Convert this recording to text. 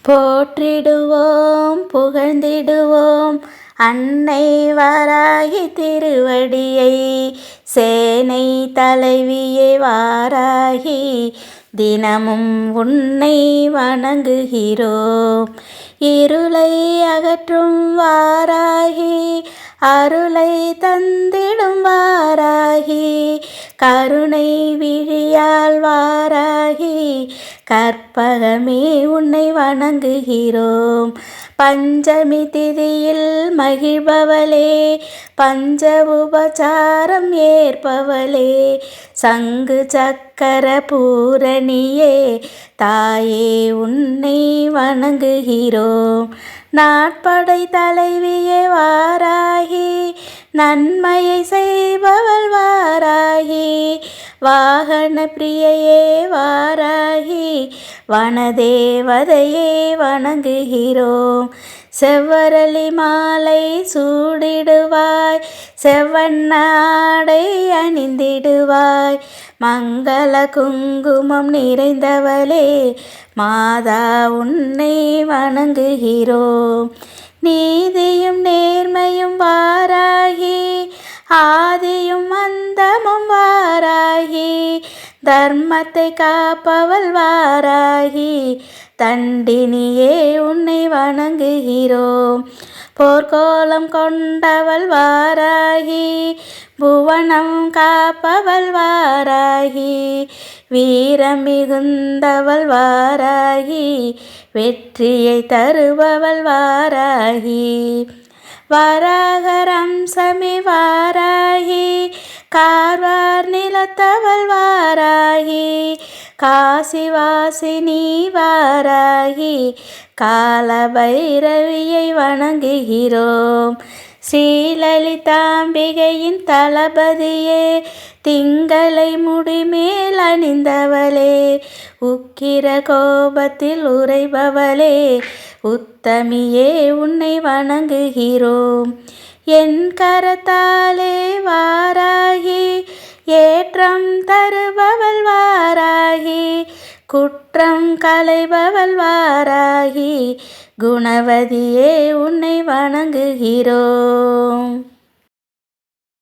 போற்றிடுவோம் புகழ்ந்திடுவோம் அன்னை வாராகி திருவடியை. சேனை தலைவியே வாராகி, தினமும் உன்னை வணங்குகிறோம். இருளை அகற்றும் வாராகி, அருளை தந்திடும் வாராகி, கருணை விழியால் வாராகி, கற்பகமே உன்னை வணங்குகிறோம். பஞ்சமி திதியில் மகிழ்பவளே, பஞ்ச உபசாரம் ஏற்பவளே, சங்கு சக்கர பூரணியே, தாயே உன்னை வணங்குகிறோம். நாட்படை தலைவியே வாராகி, நன்மையை செய்பவள் வாராகி, வாகன பிரியையே வாராகி, வனதேவதையே வணங்குகிறோம். செவ்வரளி மாலை சூடிடுவாய், செவ்வண்ண ஆடை அணிந்திடுவாய், மங்கள குங்குமம் நிறைந்தவளே, மாதா உன்னை வணங்குகிறோம். நீதியும் நேர்மையும் வாராகி, ஆதியும் அந்தமும் வாராகி, தர்மத்தை காப்பவள் வாராகி, தண்டினியே உன்னை வணங்குகிறோம். போர்க்கோலம் கொண்டவள் வாராகி, புவனம் காப்பவள் வாராகி, வீரம் மிகுந்தவள் வாராகி, வெற்றியை தருபவள் வாராகி. வராகரம்சமே வாராகி, கார்வார் நிலத்தவள் வாராகி, காசிவாசினி வாராகி, காலபைரவியை வணங்குகிறோம். ஸ்ரீலலிதாம்பிகையின் தளபதியே, திங்களை முடிமேல் அணிந்தவளே, உக்கிர கோபத்தில் உறைபவளே, உத்தமியே உன்னை வணங்குகிறோம். என் கரத்தாலே வாராகி, ஏற்றம் தருபவள் வாராகி, குற்றம் களைபவள் வாராகி, குணவதியே உன்னை வணங்குகிறோம்.